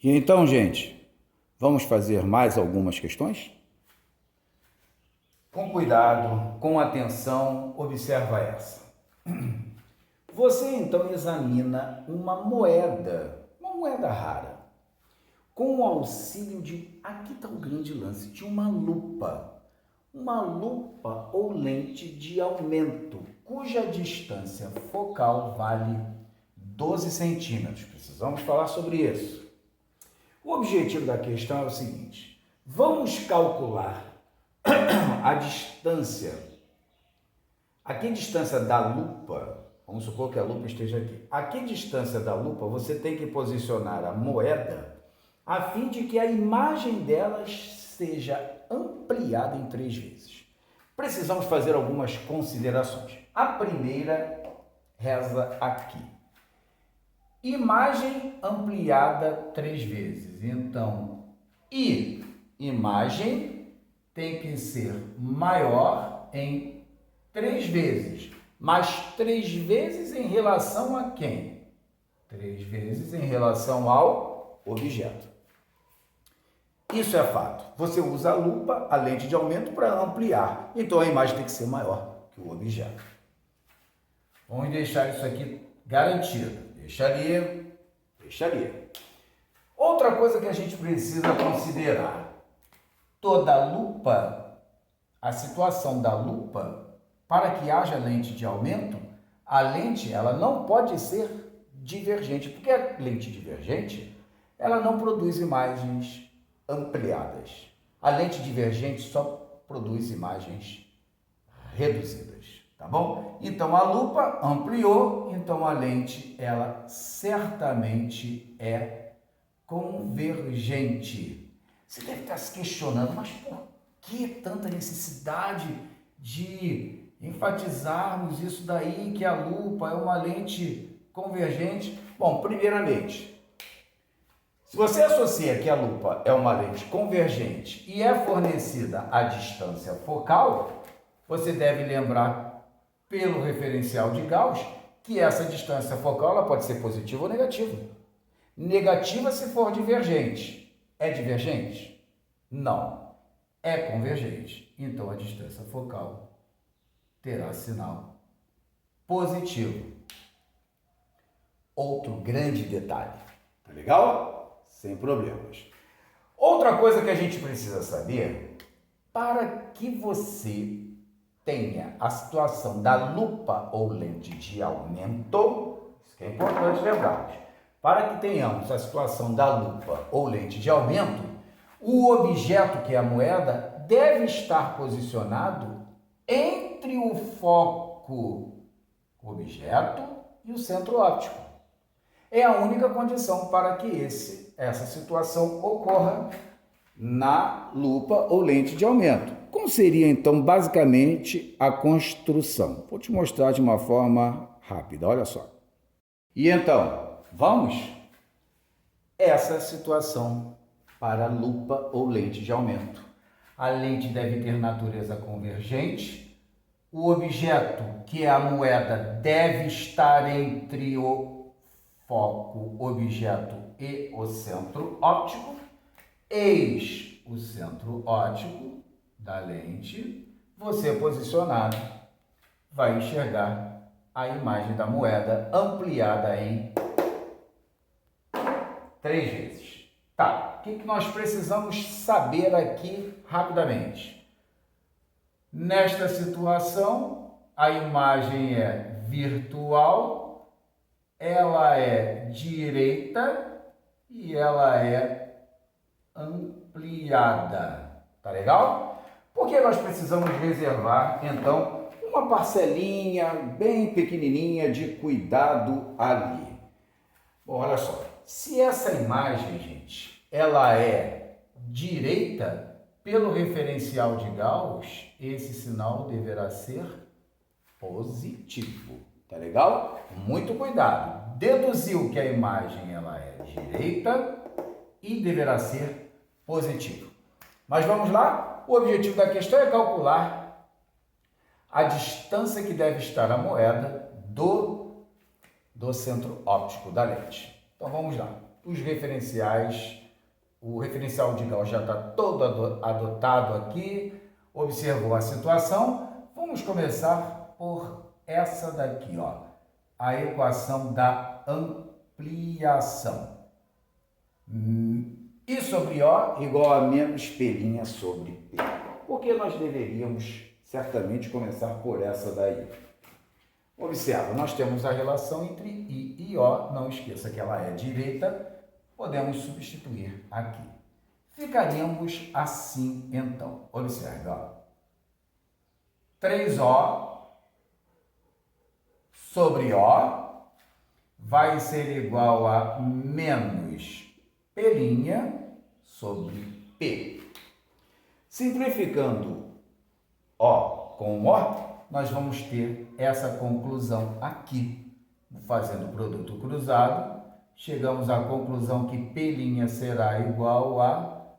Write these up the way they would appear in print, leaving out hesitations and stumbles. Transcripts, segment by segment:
E então, gente, vamos fazer mais algumas questões? Com cuidado, com atenção, observa essa. Você então examina uma moeda rara, com o auxílio de, aqui está o grande lance, de uma lupa ou lente de aumento, cuja distância focal vale 12 centímetros. Precisamos falar sobre isso. O objetivo da questão é o seguinte: vamos calcular a distância. A que distância da lupa, vamos supor que a lupa esteja aqui. A que distância da lupa você tem que posicionar a moeda a fim de que a imagem delas seja ampliada em 3 vezes. Precisamos fazer algumas considerações. A primeira reza aqui: imagem ampliada 3 vezes. Então, imagem tem que ser maior em 3 vezes. Mas 3 vezes em relação a quem? 3 vezes em relação ao objeto. Isso é fato. Você usa a lupa, a lente de aumento, para ampliar. Então, a imagem tem que ser maior que o objeto. Vamos deixar isso aqui garantido. Deixaria. Outra coisa que a gente precisa considerar: toda lupa, a situação da lupa, para que haja lente de aumento, a lente ela não pode ser divergente, porque a lente divergente ela não produz imagens ampliadas. A lente divergente só produz imagens reduzidas, tá bom? Então a lupa ampliou, então a lente ela certamente é convergente. Você deve estar se questionando, mas por que tanta necessidade de enfatizarmos isso daí, que a lupa é uma lente convergente? Bom, primeiramente, se você associa que a lupa é uma lente convergente e é fornecida à distância focal, você deve lembrar, pelo referencial de Gauss, que essa distância focal ela pode ser positiva ou negativa. Negativa se for divergente. É divergente? Não. É convergente. Então, a distância focal terá sinal positivo. Outro grande detalhe. Tá legal? Sem problemas. Outra coisa que a gente precisa saber: para que você tenha a situação da lupa ou lente de aumento, isso que é importante lembrarmos, para que tenhamos a situação da lupa ou lente de aumento, o objeto, que é a moeda, deve estar posicionado entre o foco objeto e o centro óptico. É a única condição para que essa situação ocorra na lupa ou lente de aumento. Como seria, então, basicamente a construção? Vou te mostrar de uma forma rápida, olha só. E então, vamos? Essa situação para a lupa ou lente de aumento. A lente deve ter natureza convergente. O objeto, que é a moeda, deve estar entre o foco, objeto e o centro óptico. Eis o centro óptico da lente. Você posicionado vai enxergar a imagem da moeda ampliada em 3 vezes. Tá, o que nós precisamos saber aqui rapidamente? Nesta situação, a imagem é virtual, ela é direita e ela é ampliada. Tá legal? Porque nós precisamos reservar, então, uma parcelinha bem pequenininha de cuidado ali. Bom, olha só. Se essa imagem, gente, ela é direita, pelo referencial de Gauss, esse sinal deverá ser positivo. Tá legal? Muito cuidado. Deduziu que a imagem ela é direita e deverá ser positivo. Mas vamos lá? O objetivo da questão é calcular a distância que deve estar a moeda do centro óptico da lente. Então vamos lá. os referenciais, o referencial de Gauss já está todo adotado aqui, observou a situação. Vamos começar por essa daqui, ó, a equação da ampliação. I sobre O igual a menos P' sobre P. Porque nós deveríamos certamente começar por essa daí. Observa, nós temos a relação entre I e O, não esqueça que ela é direita, podemos substituir aqui. Ficaríamos assim então. Observe, ó. 3O sobre O vai ser igual a menos P' sobre P. Simplificando O com O, nós vamos ter essa conclusão aqui. Fazendo o produto cruzado, chegamos à conclusão que P' será igual a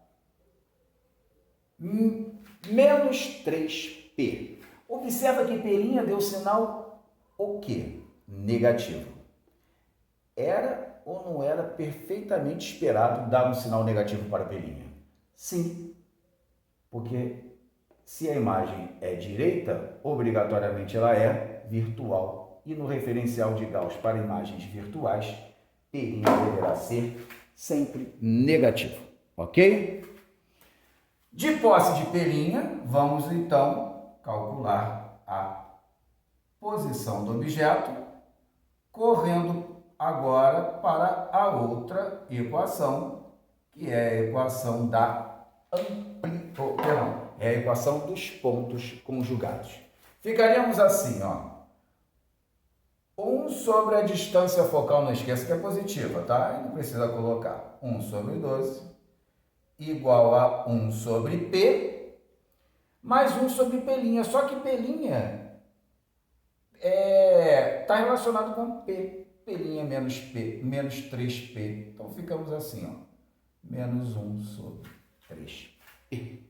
menos 3P. Observa que P' deu sinal o quê? Negativo. Era ou não era perfeitamente esperado dar um sinal negativo para P'? Sim, porque se a imagem é direita, obrigatoriamente ela é virtual. E no referencial de Gauss para imagens virtuais, P' deverá ser sempre negativo, ok? De posse de P', vamos então calcular a posição do objeto, correndo agora para a outra equação, que é a equação da é a equação dos pontos conjugados. Ficaríamos assim, ó. 1 sobre a distância focal, não esqueça que é positiva, tá? Não precisa colocar 1 sobre 12, igual a 1 sobre P, mais 1 sobre P'. Só que P' está relacionado com P. P' menos P, menos 3P. Então, ficamos assim, ó. Menos 1 sobre 3P.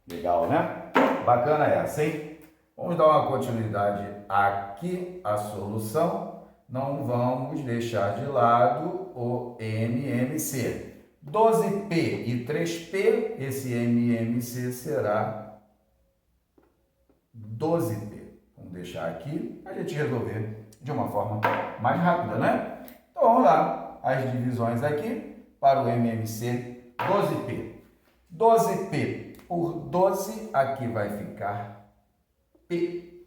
Legal, né? Bacana essa, hein? Vamos dar uma continuidade aqui à solução. Não vamos deixar de lado o MMC. 12P e 3P, esse MMC será 12P. Vamos deixar aqui para a gente resolver de uma forma mais rápida, né? Então vamos lá. As divisões aqui para o MMC, 12P. 12P por 12, aqui vai ficar P.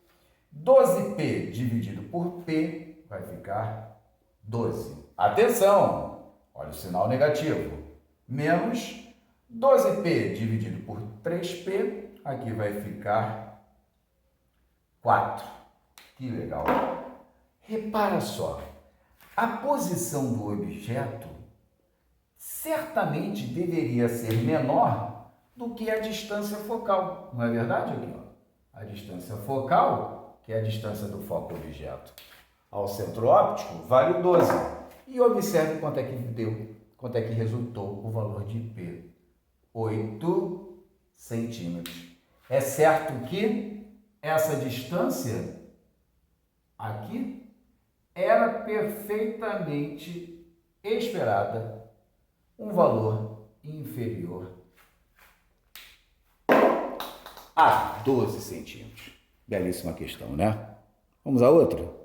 12P dividido por P vai ficar 12. Atenção! Olha o sinal negativo. Menos 12P dividido por 3P, aqui vai ficar 4. Que legal! Repara só, a posição do objeto certamente deveria ser menor do que a distância focal. Não é verdade, aqui, ó? A distância focal, que é a distância do foco objeto ao centro óptico, vale 12. E observe quanto é que deu, quanto é que resultou o valor de P. 8 centímetros. É certo que essa distância aqui era perfeitamente esperada, um valor inferior a 12 centímetros. Belíssima questão, né? Vamos a outra?